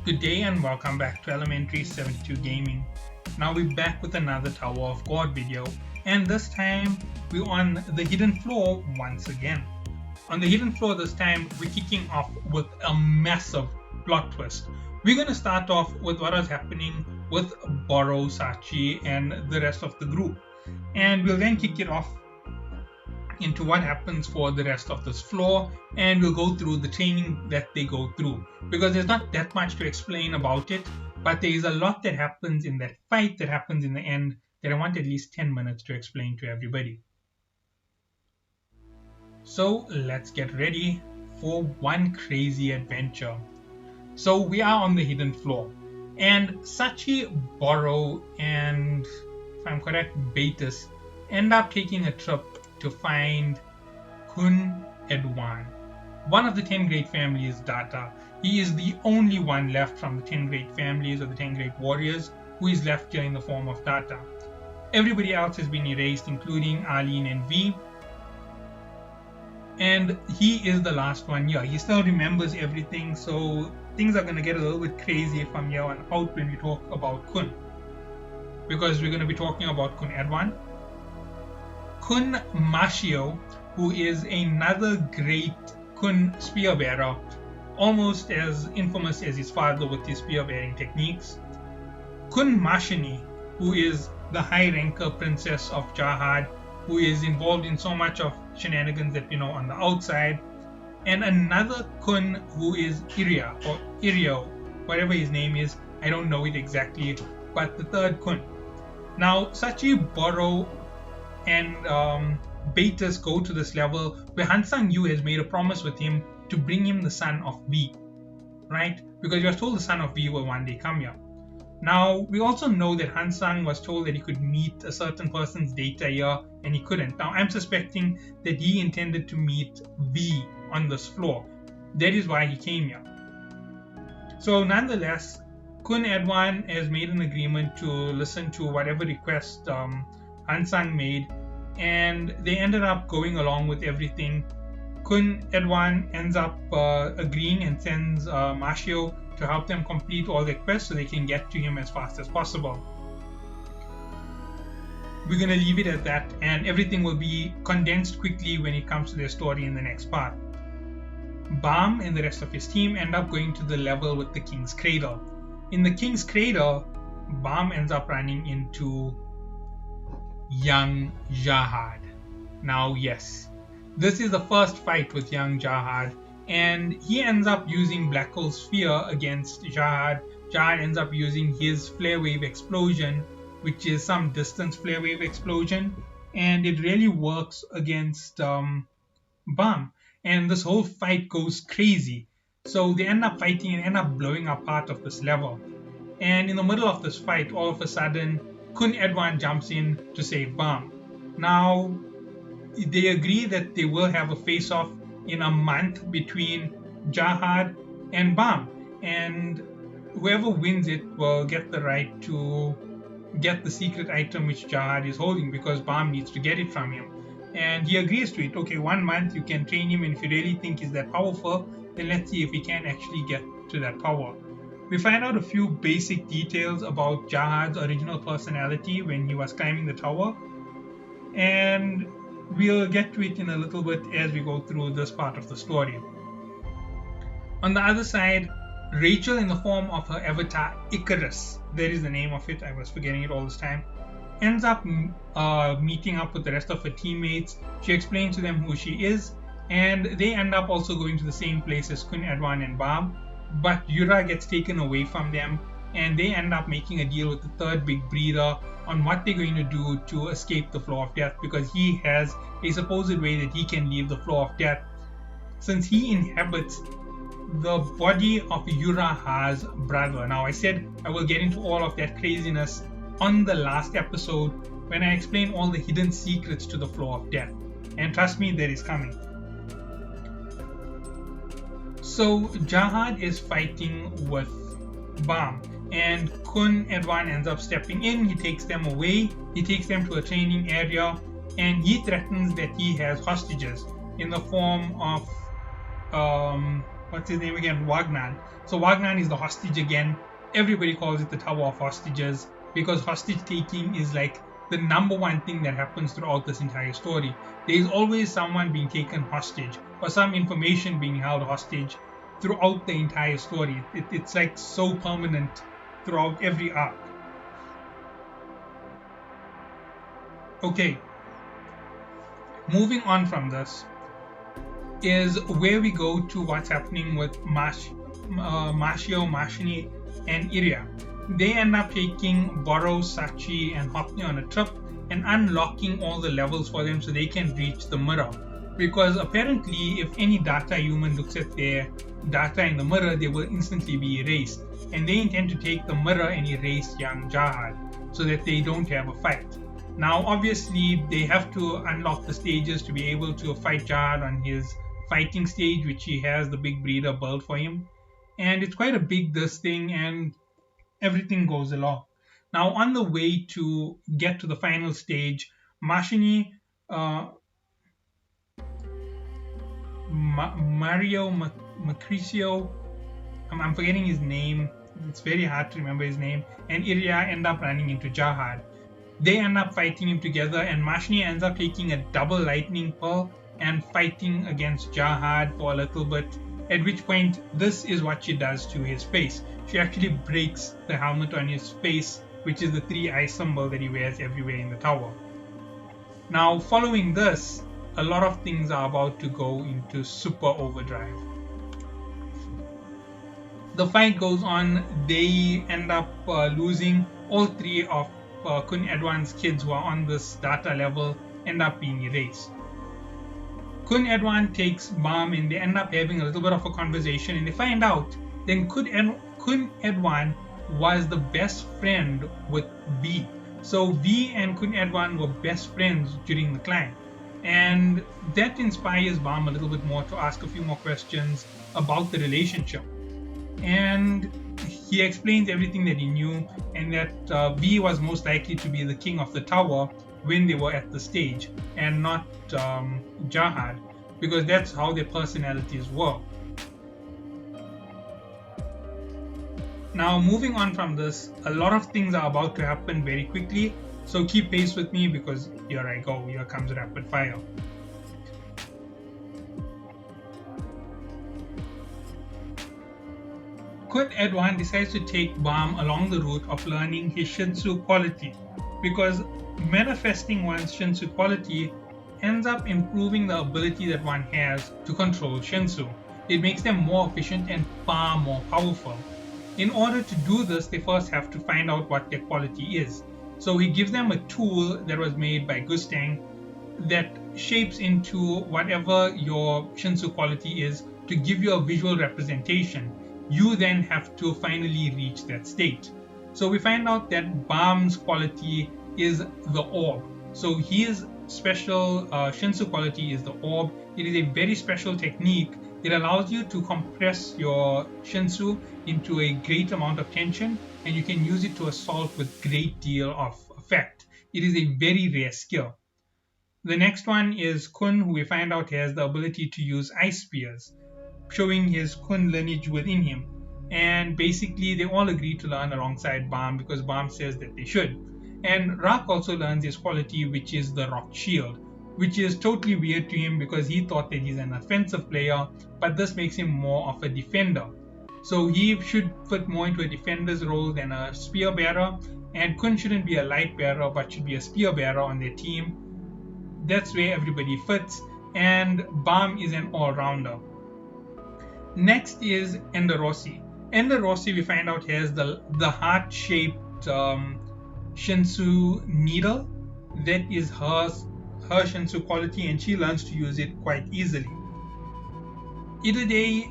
Good day and welcome back to Elementary 72 Gaming. Now we're back with another Tower of God video, and this time we're on the hidden floor once again. On the hidden floor this time we're kicking off with a massive plot twist. We're going to start off with what is happening with Boro, Sachi and the rest of the group, and we'll then kick it off into what happens for the rest of this floor, and we'll go through the training that they go through, because there's not that much to explain about it, but there is a lot that happens in that fight that happens in the end that I want at least 10 minutes to explain to everybody. So let's get ready for one crazy adventure. So we are on the hidden floor, and Sachi, Boro and, if I'm correct, Betis end up taking a trip to find Kun Edwan, one of the 10 great families Data. He is the only one left from the 10 great families or the 10 great warriors who is left here in the form of Data. Everybody else has been erased, including Arlene and V, and he is the last one here. He still remembers everything, so things are going to get a little bit crazy from here on out when we talk about Kun, because we're going to be talking about Kun Edwan, Kun Mashio, who is another great Kun spear bearer, almost as infamous as his father with his spear bearing techniques, Kun Mashini, who is the high ranker princess of Jahaad, who is involved in so much of shenanigans that we know on the outside, and another Kun who is Iria, or Irio, whatever his name is, I don't know it exactly, but the third Kun. Now, Sachi, Boro and Betis go to this level where Hansang Yu has made a promise with him to bring him the son of V, right? Because he was told the son of V will one day come here. Now, we also know that Hansang was told that he could meet a certain person's data here, and he couldn't. Now, I'm suspecting that he intended to meet V on this floor. That is why he came here. So, nonetheless, Kun Edwan has made an agreement to listen to whatever request Hansang made, and they ended up going along with everything. Kun Edwan ends up agreeing and sends Mashio to help them complete all their quests so they can get to him as fast as possible. We're going to leave it at that, and everything will be condensed quickly when it comes to their story in the next part. Bam and the rest of his team end up going to the level with the King's Cradle. In the King's Cradle, Bam ends up running into young Jahaad. Now, yes, this is the first fight with young Jahaad, and he ends up using Black Hole Sphere against Jahaad. Jahaad ends up using his Flare Wave Explosion, which is some distance Flare Wave Explosion, and it really works against Bam, and this whole fight goes crazy. So they end up fighting and end up blowing up part of this level, and in the middle of this fight, all of a sudden, Kun Edwan jumps in to save Bam. Now, they agree that they will have a face-off in a month between Jahaad and Bam, and whoever wins it will get the right to get the secret item which Jahaad is holding, because Bam needs to get it from him. And he agrees to it. Okay, 1 month you can train him, and if you really think he's that powerful, then let's see if he can actually get to that power. We find out a few basic details about Jahaad's original personality when he was climbing the tower, and we'll get to it in a little bit as we go through this part of the story. On the other side, Rachel, in the form of her avatar Icarus, that is the name of it, I was forgetting it all this time, ends up meeting up with the rest of her teammates. She explains to them who she is, and they end up also going to the same place as Kun Edwan and Bam, but Yura gets taken away from them, and they end up making a deal with the third big breeder on what they're going to do to escape the Floor of Death, because he has a supposed way that he can leave the Floor of Death, since he inhabits the body of Yuraha's brother. Now, I said I will get into all of that craziness on the last episode when I explain all the hidden secrets to the Floor of Death, and trust me, that is coming. So Jahaad is fighting with Bam, and Kun Edwan ends up stepping in. He takes them away, he takes them to a training area, and he threatens that he has hostages in the form of what's his name again? Wagnan. So Wagnan is the hostage again. Everybody calls it the Tower of Hostages because hostage taking is like the number one thing that happens throughout this entire story. There is always someone being taken hostage or some information being held hostage throughout the entire story. It's like so permanent throughout every arc. Okay, moving on from this is where we go to what's happening with Marcio, Marshini, and Iria. They end up taking Boros, Sachi, and Hopni on a trip and unlocking all the levels for them so they can reach the mirror. Because apparently, if any data human looks at their data in the mirror, they will instantly be erased. And they intend to take the mirror and erase young Jahaad so that they don't have a fight. Now, obviously, they have to unlock the stages to be able to fight Jahaad on his fighting stage, which he has the big breeder built for him. And it's quite a big this thing, and everything goes along. Now, on the way to get to the final stage, Marshini, Mario Macricio, I'm forgetting his name, it's very hard to remember his name, and Iria end up running into Jahaad. They end up fighting him together, and Marshini ends up taking a double lightning pearl and fighting against Jahaad for a little bit, at which point this is what she does to his face. She actually breaks the helmet on his face, which is the 3-eye symbol that he wears everywhere in the tower. Now, following this, a lot of things are about to go into super overdrive. The fight goes on. They end up losing. All 3 of Kun Edwan's kids who are on this data level end up being erased. Kun Edwan takes Bam and they end up having a little bit of a conversation, and they find out then Kun Edwan was the best friend with V. So V and Kun Edwan were best friends during the climb. And that inspires Bam a little bit more to ask a few more questions about the relationship. And he explains everything that he knew, and that V was most likely to be the king of the tower when they were at the stage, and not Jahaad, because that's how their personalities were. Now, moving on from this, a lot of things are about to happen very quickly, so keep pace with me because here I go, here comes rapid fire. Kun Edwan decides to take Bam along the route of learning his Shinsu quality, because manifesting one's Shinsu quality ends up improving the ability that one has to control Shinsu. It makes them more efficient and far more powerful. In order to do this, they first have to find out what their quality is. So he gives them a tool that was made by Gustang that shapes into whatever your Shinsu quality is to give you a visual representation. You then have to finally reach that state. So we find out that Bam's quality is the orb. So his special Shinsu quality is the orb. It is a very special technique. It allows you to compress your Shinsu into a great amount of tension, and you can use it to assault with great deal of effect. It is a very rare skill. The next one is Kun, who we find out has the ability to use ice spears, showing his Kun lineage within him. And basically they all agree to learn alongside Bam because Bam says that they should. And Rak also learns his quality, which is the Rock Shield, which is totally weird to him because he thought that he's an offensive player, but this makes him more of a defender. So he should fit more into a defender's role than a spear bearer, and Kun shouldn't be a light bearer but should be a spear bearer on their team. That's where everybody fits, and Bam is an all-rounder. Next is Enderossi. Enderossi, we find out, has the heart-shaped Shinsu needle. That is her Shinsu quality, and she learns to use it quite easily. Idade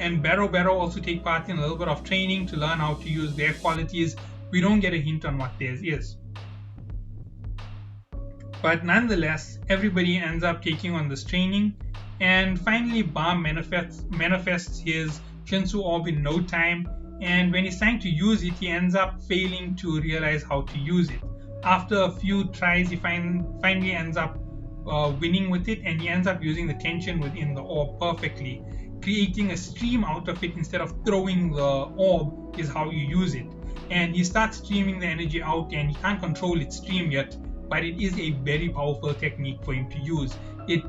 and Barrow also take part in a little bit of training to learn how to use their qualities. We don't get a hint on what theirs is. But nonetheless, everybody ends up taking on this training, and finally Bam manifests his Shinsu orb in no time, and when he's trying to use it, he ends up failing to realize how to use it. After a few tries, he finally ends up winning with it, and he ends up using the tension within the orb perfectly. Creating a stream out of it instead of throwing the orb is how you use it. And he starts streaming the energy out, and he can't control its stream yet, but it is a very powerful technique for him to use. It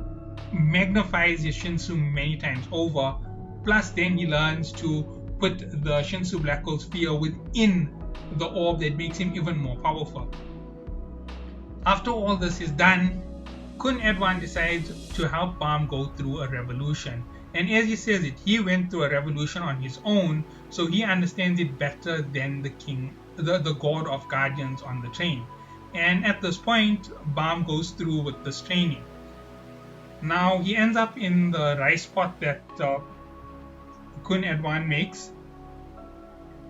magnifies his Shinsu many times over. Plus, then he learns to put the Shinsu black hole sphere within the orb that makes him even more powerful. After all this is done, Kun Edwan decides to help Bam go through a revolution. And as he says it, he went through a revolution on his own, so he understands it better than the king, the god of guardians on the train. And at this point, Bam goes through with this training. Now he ends up in the rice pot that Kun Edwan makes,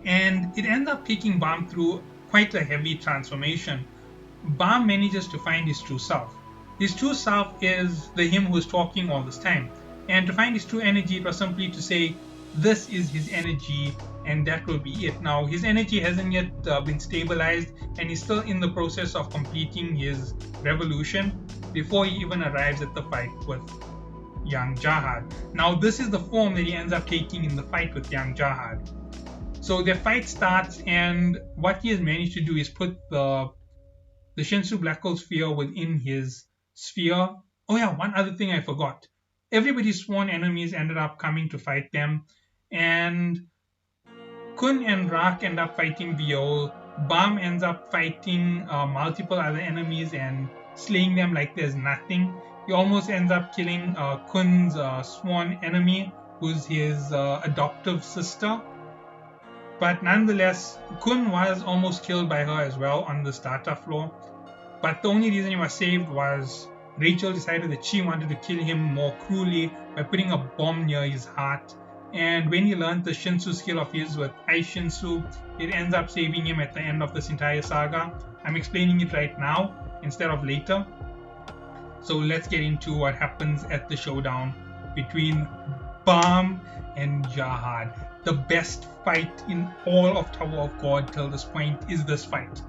and it ends up taking Bam through quite a heavy transformation. Bam manages to find his true self. His true self is the him who is talking all this time. And to find his true energy, it was simply to say, this is his energy, and that will be it. Now, his energy hasn't yet been stabilized, and he's still in the process of completing his revolution before he even arrives at the fight with young Jahaad. Now, this is the form that he ends up taking in the fight with young Jahaad. So their fight starts, and what he has managed to do is put the Shinsu black hole sphere within his sphere. Oh yeah, one other thing I forgot. Everybody's sworn enemies ended up coming to fight them, and Kun and Rak end up fighting Viol. Bam ends up fighting multiple other enemies and slaying them like there's nothing. He almost ends up killing Kun's sworn enemy, who's his adoptive sister. But nonetheless, Kun was almost killed by her as well on the starter floor. But the only reason he was saved was Rachel decided that she wanted to kill him more cruelly by putting a bomb near his heart. And when he learned the Shinsu skill of his with Ice Shinsu, it ends up saving him at the end of this entire saga. I'm explaining it right now instead of later. So let's get into what happens at the showdown between Bam and Jahaad. The best fight in all of Tower of God till this point is this fight.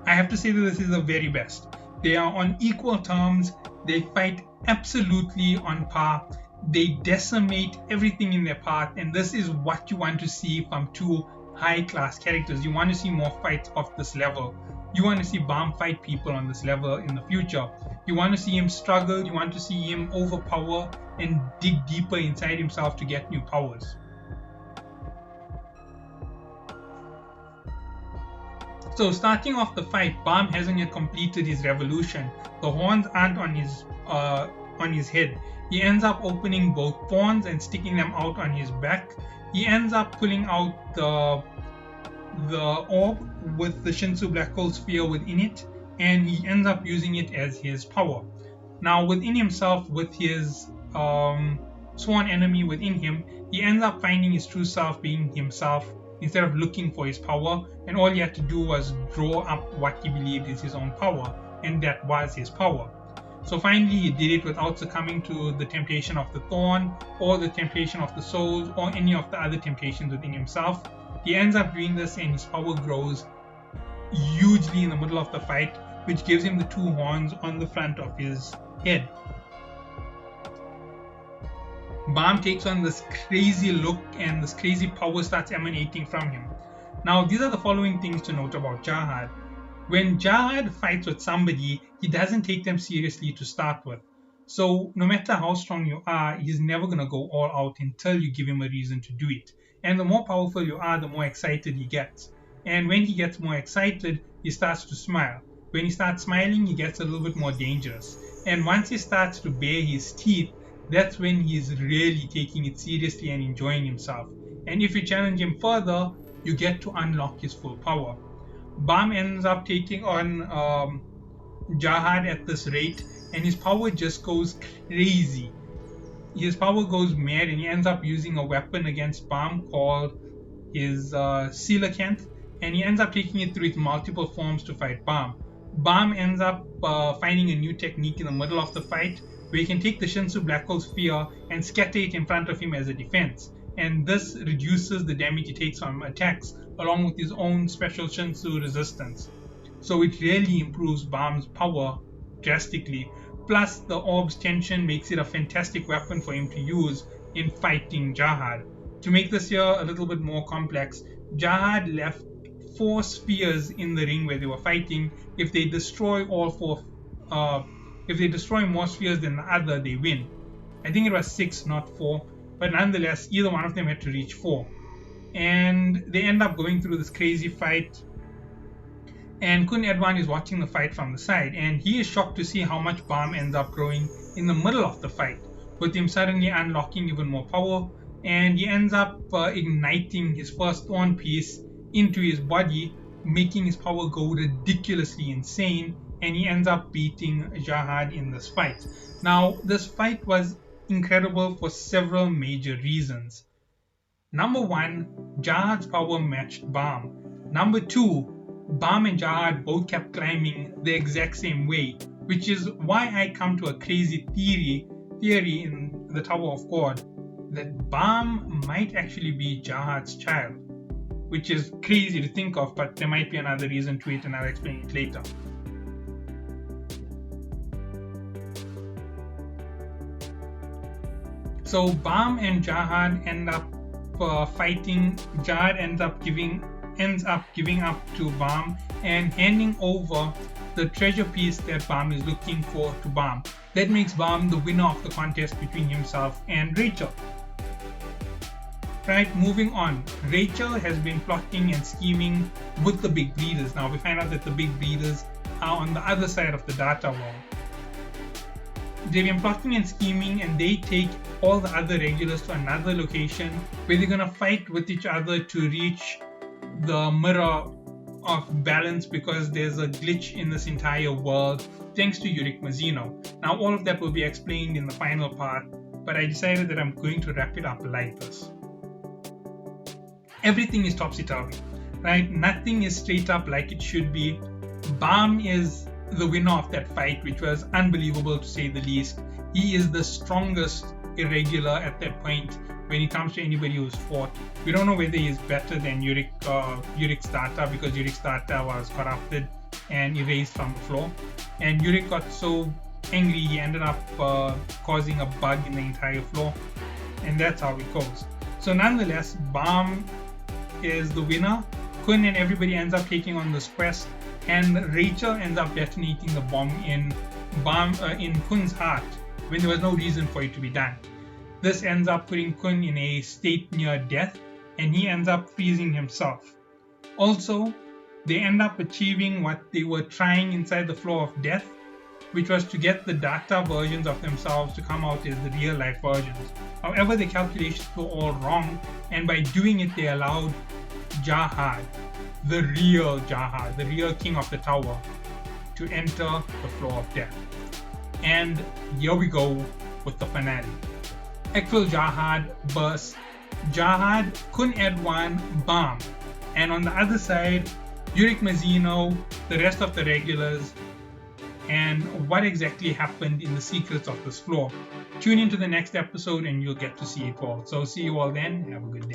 I have to say that this is the very best. They are on equal terms. They fight absolutely on par. They decimate everything in their path, and this is what you want to see from two high-class characters. You want to see more fights of this level. You want to see Bam fight people on this level in the future. You want to see him struggle. You want to see him overpower and dig deeper inside himself to get new powers. So starting off the fight, Bam hasn't yet completed his revolution. The horns aren't on his head. He ends up opening both thorns and sticking them out on his back. He ends up pulling out the orb with the Shinsu black hole sphere within it, and he ends up using it as his power. Now within himself, with his sworn enemy within him, he ends up finding his true self being himself instead of looking for his power, and all he had to do was draw up what he believed is his own power, and that was his power. So finally he did it without succumbing to the temptation of the thorn, or the temptation of the souls, or any of the other temptations within himself. He ends up doing this, and his power grows hugely in the middle of the fight, which gives him the two horns on the front of his head. Bam takes on this crazy look, and this crazy power starts emanating from him. Now, these are the following things to note about Jahaad. When Jahaad fights with somebody, he doesn't take them seriously to start with. So, no matter how strong you are, he's never going to go all out until you give him a reason to do it. And the more powerful you are, the more excited he gets. And when he gets more excited, he starts to smile. When he starts smiling, he gets a little bit more dangerous. And once he starts to bare his teeth, that's when he's really taking it seriously and enjoying himself. And if you challenge him further, you get to unlock his full power. Bam ends up taking on Jahaad at this rate, and his power just goes crazy. His power goes mad, and he ends up using a weapon against Bam called his Coelacanth, and he ends up taking it through its multiple forms to fight Bam. Bam ends up finding a new technique in the middle of the fight, where he can take the Shinsu black hole sphere and scatter it in front of him as a defense. And this reduces the damage he takes from attacks, along with his own special Shinsu resistance. So it really improves Bam's power drastically. Plus, the orb's tension makes it a fantastic weapon for him to use in fighting Jahaad. To make this here a little bit more complex, Jahaad left 4 spheres in the ring where they were fighting. If they destroy if they destroy more spheres than the other, they win. I think it was 6, not 4, but nonetheless, either one of them had to reach 4. And they end up going through this crazy fight. And Kun Edwan is watching the fight from the side, and he is shocked to see how much Bam ends up growing in the middle of the fight, with him suddenly unlocking even more power, and he ends up igniting his first thorn piece into his body, making his power go ridiculously insane, and he ends up beating Jahaad in this fight. Now, this fight was incredible for several major reasons. Number 1, Jahaad's power matched Bam. Number 2, Bam and Jahaad both kept climbing the exact same way, which is why I come to a crazy theory in the Tower of God that Bam might actually be Jahaad's child, which is crazy to think of, but there might be another reason to it and I'll explain it later. So Bam and Jahaad end up fighting. Jahaad ends up giving up to Bam and handing over the treasure piece that Bam is looking for to Bam. That makes Bam the winner of the contest between himself and Rachel. Right, moving on. Rachel has been plotting and scheming with the big breeders. Now we find out that the big breeders are on the other side of the data wall. They've been plotting and scheming, and they take all the other regulars to another location where they're gonna fight with each other to reach the mirror of balance, because there's a glitch in this entire world thanks to Yurik Mazzino. Now all of that will be explained in the final part, but I decided that I'm going to wrap it up like this. Everything is topsy-turvy, right? Nothing is straight up like it should be. Bam is the winner of that fight, which was unbelievable to say the least. He is the strongest irregular at that point when it comes to anybody who's fought. We don't know whether he's better than Yurik's data, because Yurik's data was corrupted and erased from the floor. And Yurik got so angry he ended up causing a bug in the entire floor, and that's how it goes. So nonetheless, Bam is the winner. Kun and everybody ends up taking on this quest, and Rachel ends up detonating the bomb in Kun's heart when there was no reason for it to be done. This ends up putting Kun in a state near death, and he ends up freezing himself. Also, they end up achieving what they were trying inside the floor of death, which was to get the data versions of themselves to come out as the real life versions. However, the calculations were all wrong, and by doing it, they allowed Jahaad, the real king of the tower, to enter the floor of death. And here we go with the finale. Actual Jahaad versus Jahaad, Kun Edwan, Bam. And on the other side, Yurik Mazzino, the rest of the regulars, and what exactly happened in the secrets of this floor. Tune into the next episode and you'll get to see it all. So see you all then. Have a good day.